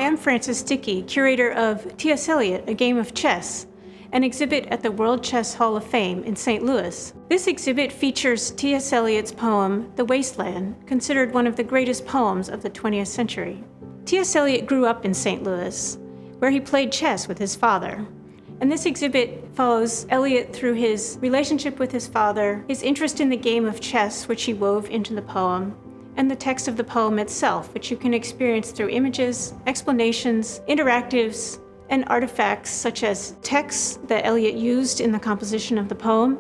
Hi, I'm Frances Dickey, curator of T.S. Eliot, A Game of Chess, an exhibit at the World Chess Hall of Fame in St. Louis. This exhibit features T.S. Eliot's poem, The Wasteland, considered one of the greatest poems of the 20th century. T.S. Eliot grew up in St. Louis, where he played chess with his father. And this exhibit follows Eliot through his relationship with his father, his interest in the game of chess, which he wove into the poem, and the text of the poem itself, which you can experience through images, explanations, interactives, and artifacts such as texts that Eliot used in the composition of the poem,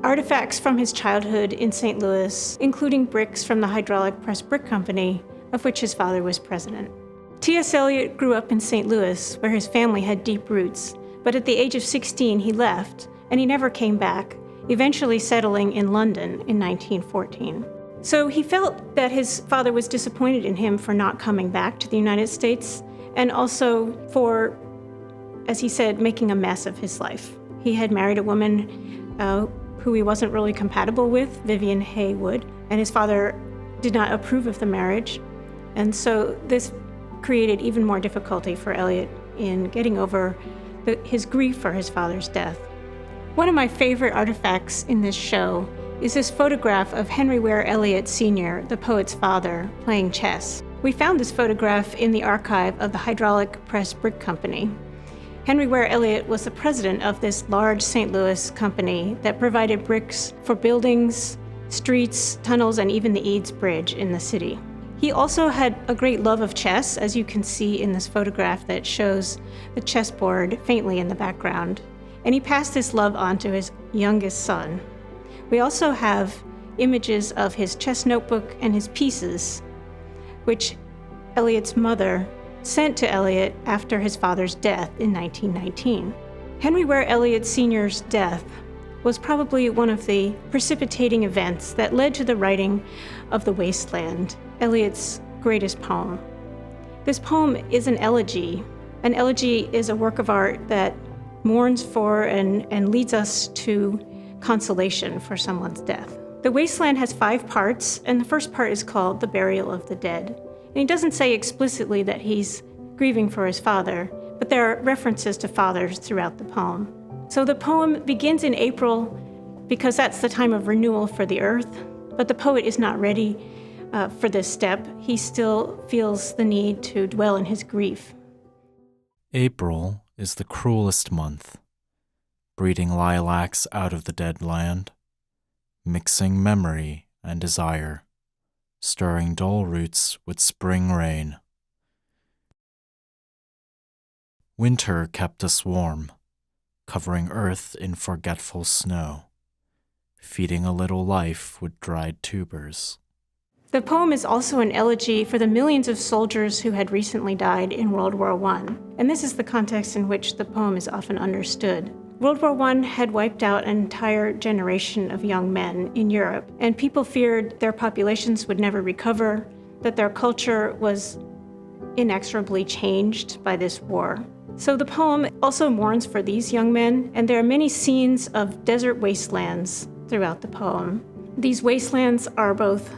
artifacts from his childhood in St. Louis, including bricks from the hydraulic press brick company, of which his father was president. T.S. Eliot grew up in St. Louis, where his family had deep roots, but at the age of 16 he left, and he never came back, eventually settling in London in 1914. So he felt that his father was disappointed in him for not coming back to the United States, and also for, as he said, making a mess of his life. He had married a woman who he wasn't really compatible with, Vivian Haywood, and his father did not approve of the marriage. And so this created even more difficulty for Eliot in getting over his grief for his father's death. One of my favorite artifacts in this show is this photograph of Henry Ware Eliot Sr., the poet's father, playing chess. We found this photograph in the archive of the Hydraulic Press Brick Company. Henry Ware Eliot was the president of this large St. Louis company that provided bricks for buildings, streets, tunnels, and even the Eads Bridge in the city. He also had a great love of chess, as you can see in this photograph that shows the chessboard faintly in the background. And he passed this love on to his youngest son. We also have images of his chess notebook and his pieces, which Eliot's mother sent to Eliot after his father's death in 1919. Henry Ware Eliot Sr.'s death was probably one of the precipitating events that led to the writing of The Wasteland, Eliot's greatest poem. This poem is an elegy. An elegy is a work of art that mourns for and leads us to consolation for someone's death. The Wasteland has 5 parts, and the first part is called The Burial of the Dead. And he doesn't say explicitly that he's grieving for his father, but there are references to fathers throughout the poem. So the poem begins in April because that's the time of renewal for the earth, but the poet is not ready for this step. He still feels the need to dwell in his grief. April is the cruelest month, breeding lilacs out of the dead land, mixing memory and desire, stirring dull roots with spring rain. Winter kept us warm, covering earth in forgetful snow, feeding a little life with dried tubers. The poem is also an elegy for the millions of soldiers who had recently died in World War I, and this is the context in which the poem is often understood. World War I had wiped out an entire generation of young men in Europe, and people feared their populations would never recover, that their culture was inexorably changed by this war. So the poem also mourns for these young men, and there are many scenes of desert wastelands throughout the poem. These wastelands are both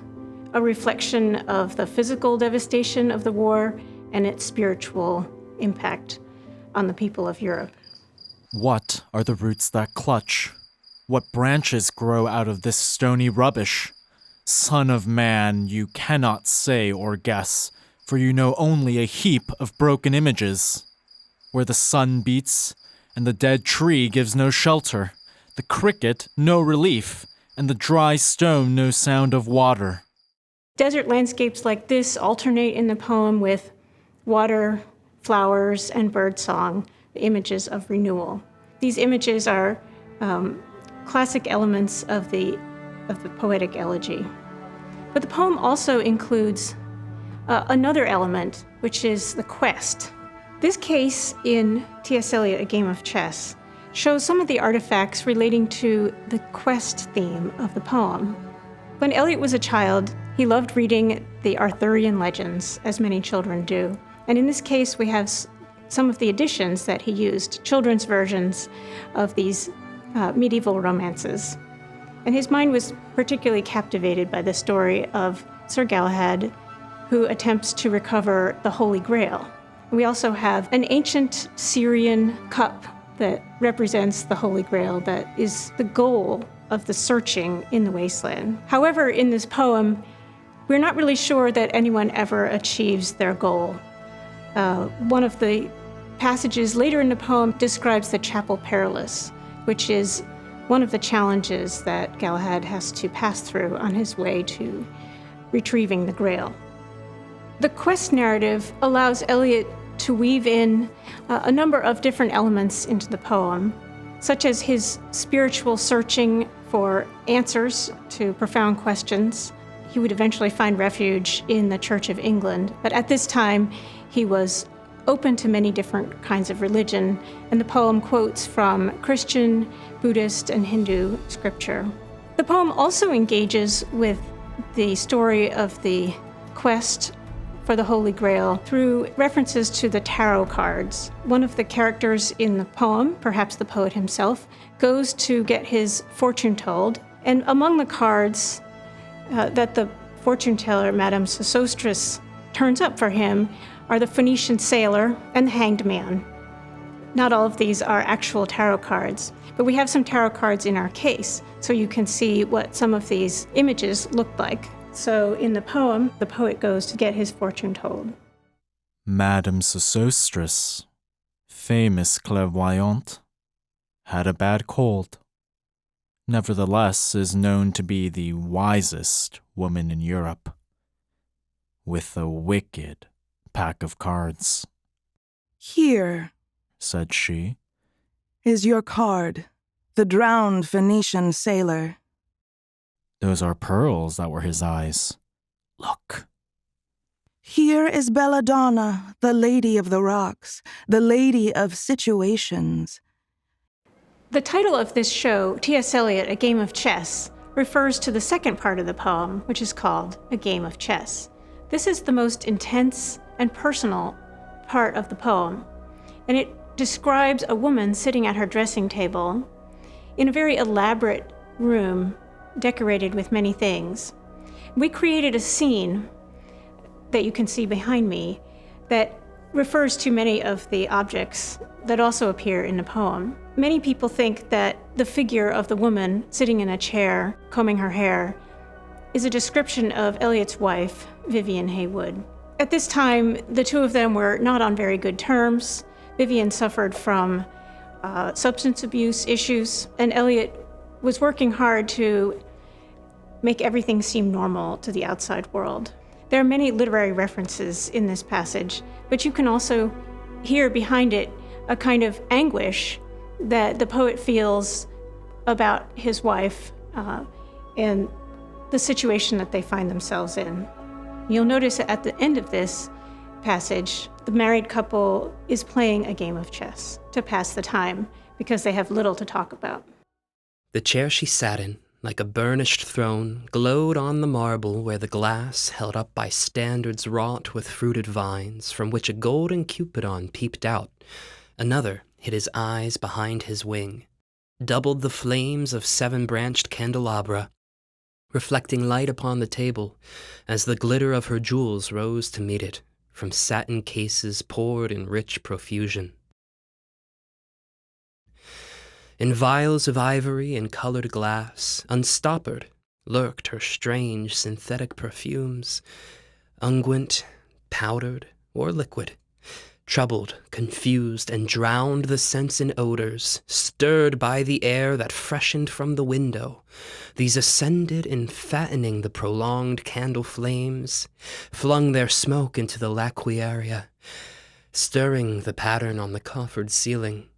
a reflection of the physical devastation of the war and its spiritual impact on the people of Europe. What are the roots that clutch? What branches grow out of this stony rubbish? Son of man, you cannot say or guess, for you know only a heap of broken images. Where the sun beats, and the dead tree gives no shelter, the cricket no relief, and the dry stone no sound of water. Desert landscapes like this alternate in the poem with water, flowers, and birdsong, the images of renewal. These images are classic elements of the poetic elegy. But the poem also includes another element, which is the quest. This case in T.S. Eliot, A Game of Chess, shows some of the artifacts relating to the quest theme of the poem. When Eliot was a child, he loved reading the Arthurian legends, as many children do. And in this case, we have some of the editions that he used, children's versions of these medieval romances. And his mind was particularly captivated by the story of Sir Galahad, who attempts to recover the Holy Grail. We also have an ancient Syrian cup that represents the Holy Grail, that is the goal of the searching in the wasteland. However, in this poem, we're not really sure that anyone ever achieves their goal. One of the passages later in the poem describes the Chapel Perilous, which is one of the challenges that Galahad has to pass through on his way to retrieving the Grail. The quest narrative allows Eliot to weave in a number of different elements into the poem, such as his spiritual searching for answers to profound questions. He would eventually find refuge in the Church of England, but at this time he was open to many different kinds of religion, and the poem quotes from Christian, Buddhist, and Hindu scripture. The poem also engages with the story of the quest for the Holy Grail through references to the tarot cards. One of the characters in the poem, perhaps the poet himself, goes to get his fortune told, and among the cards that the fortune teller, Madame Sosostris, turns up for him are the Phoenician sailor and the hanged man. Not all of these are actual tarot cards, but we have some tarot cards in our case, so you can see what some of these images look like. So in the poem, the poet goes to get his fortune told. Madame Sosostris, famous clairvoyante, had a bad cold. Nevertheless, is known to be the wisest woman in Europe, with a wicked pack of cards. "Here," said she, "is your card, the drowned Phoenician sailor." Those are pearls that were his eyes. Look. "Here is Belladonna, the Lady of the Rocks, the Lady of Situations." The title of this show, T.S. Eliot, A Game of Chess, refers to the second part of the poem, which is called A Game of Chess. This is the most intense and personal part of the poem, and it describes a woman sitting at her dressing table in a very elaborate room decorated with many things. We created a scene that you can see behind me that refers to many of the objects that also appear in the poem. Many people think that the figure of the woman sitting in a chair, combing her hair, is a description of Eliot's wife, Vivian Haywood. At this time, the two of them were not on very good terms. Vivian suffered from substance abuse issues, and Eliot was working hard to make everything seem normal to the outside world. There are many literary references in this passage, but you can also hear behind it a kind of anguish that the poet feels about his wife and the situation that they find themselves in. You'll notice that at the end of this passage, the married couple is playing a game of chess to pass the time because they have little to talk about. The chair she sat in, like a burnished throne, glowed on the marble where the glass, held up by standards wrought with fruited vines, from which a golden Cupidon peeped out. Another hid his eyes behind his wing, doubled the flames of 7-branched candelabra, reflecting light upon the table as the glitter of her jewels rose to meet it, from satin cases poured in rich profusion. In vials of ivory and colored glass, unstoppered, lurked her strange synthetic perfumes, unguent, powdered, or liquid, troubled, confused, and drowned the sense in odors, stirred by the air that freshened from the window. These ascended in fattening the prolonged candle flames, flung their smoke into the laquiaria, stirring the pattern on the coffered ceiling.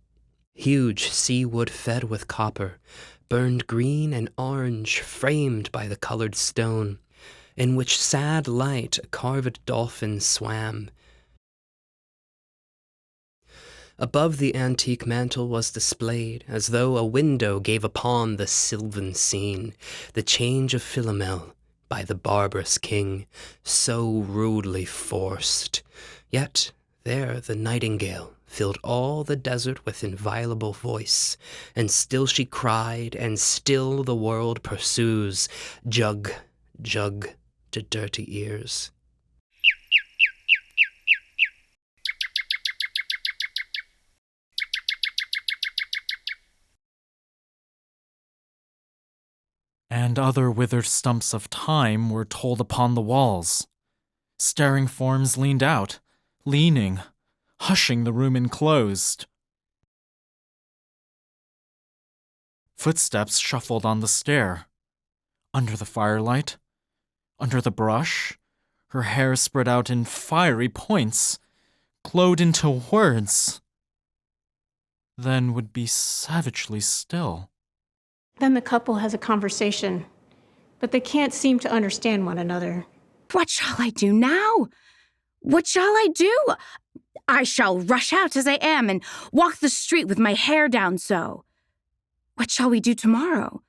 Huge sea wood fed with copper, burned green and orange, framed by the colored stone, in which sad light a carved dolphin swam. Above the antique mantel was displayed, as though a window gave upon the sylvan scene, the change of Philomel by the barbarous king, so rudely forced. Yet there the nightingale filled all the desert with inviolable voice, and still she cried, and still the world pursues, jug, jug, to dirty ears. And other withered stumps of time were told upon the walls. Staring forms leaned out, leaning, hushing the room enclosed. Footsteps shuffled on the stair. Under the firelight, under the brush, her hair spread out in fiery points, glowed into words, then would be savagely still. Then the couple has a conversation, but they can't seem to understand one another. What shall I do now? What shall I do? I shall rush out as I am and walk the street with my hair down so. What shall we do tomorrow?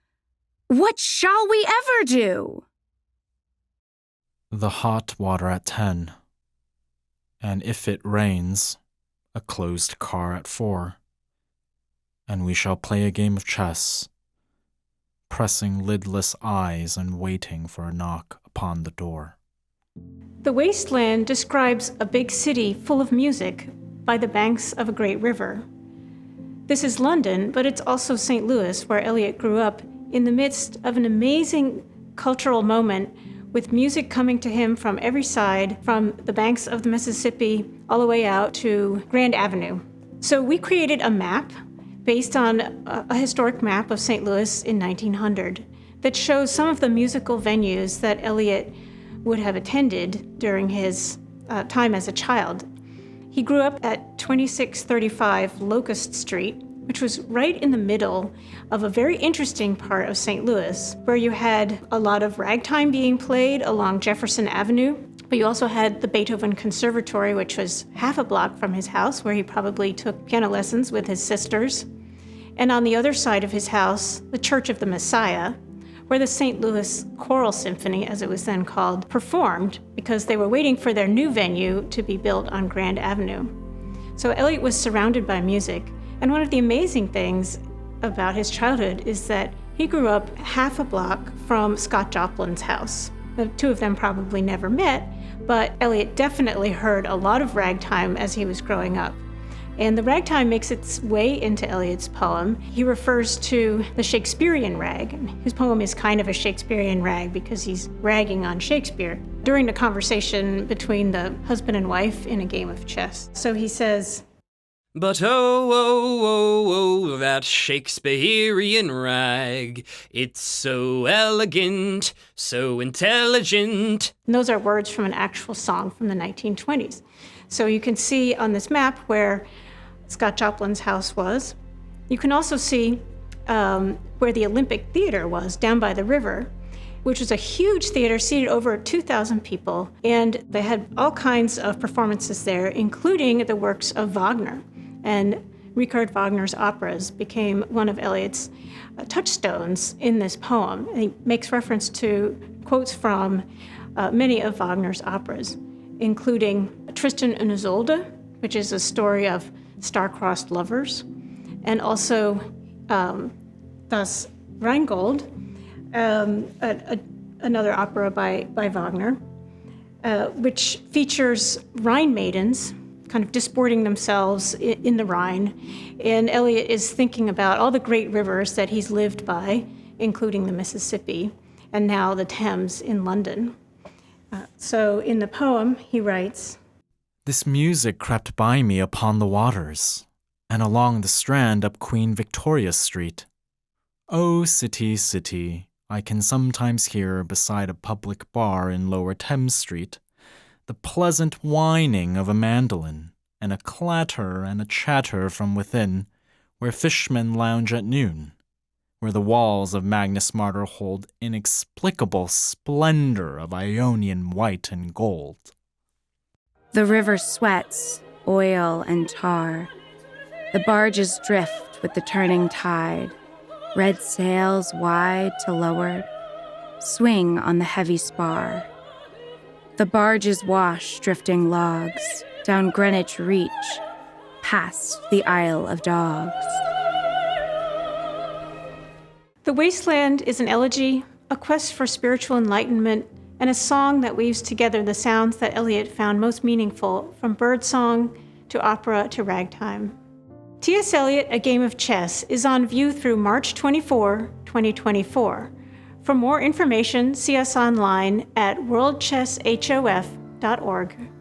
What shall we ever do? The hot water at 10, and if it rains, a closed car at 4, and we shall play a game of chess, pressing lidless eyes and waiting for a knock upon the door. The wasteland describes a big city full of music by the banks of a great river. This is London, but it's also St. Louis, where Eliot grew up, in the midst of an amazing cultural moment with music coming to him from every side, from the banks of the Mississippi all the way out to Grand Avenue. So we created a map based on a historic map of St. Louis in 1900 that shows some of the musical venues that Eliot would have attended during his time as a child. He grew up at 2635 Locust Street, which was right in the middle of a very interesting part of St. Louis, where you had a lot of ragtime being played along Jefferson Avenue, but you also had the Beethoven Conservatory, which was half a block from his house, where he probably took piano lessons with his sisters. And on the other side of his house, the Church of the Messiah, where the St. Louis Choral Symphony, as it was then called, performed because they were waiting for their new venue to be built on Grand Avenue. So Eliot was surrounded by music. And one of the amazing things about his childhood is that he grew up half a block from Scott Joplin's house. The two of them probably never met, but Eliot definitely heard a lot of ragtime as he was growing up. And the ragtime makes its way into Eliot's poem. He refers to the Shakespearean rag. His poem is kind of a Shakespearean rag because he's ragging on Shakespeare during the conversation between the husband and wife in a game of chess. So he says, But oh, that Shakespearean rag, it's so elegant, so intelligent. And those are words from an actual song from the 1920s. So you can see on this map where Scott Joplin's house was. You can also see where the Olympic Theater was, down by the river, which was a huge theater seated over 2,000 people. And they had all kinds of performances there, including the works of Wagner. And Richard Wagner's operas became one of Eliot's touchstones in this poem. And he makes reference to quotes from many of Wagner's operas, including Tristan and Isolde, which is a story of star-crossed lovers, and also Das Rheingold, another opera by Wagner, which features Rhine maidens kind of disporting themselves in the Rhine. And Eliot is thinking about all the great rivers that he's lived by, including the Mississippi, and now the Thames in London. So in the poem, he writes, This music crept by me upon the waters, and along the Strand up Queen Victoria Street. O city, city, I can sometimes hear beside a public bar in Lower Thames Street the pleasant whining of a mandolin, and a clatter and a chatter from within, where fishmen lounge at noon, where the walls of Magnus Martyr hold inexplicable splendor of Ionian white and gold. The river sweats, oil and tar. The barges drift with the turning tide. Red sails wide to lower swing on the heavy spar. The barges wash drifting logs down Greenwich Reach, past the Isle of Dogs. The Wasteland is an elegy, a quest for spiritual enlightenment, and a song that weaves together the sounds that Eliot found most meaningful, from birdsong to opera to ragtime. T.S. Eliot, A Game of Chess, is on view through March 24, 2024. For more information, see us online at worldchesshof.org.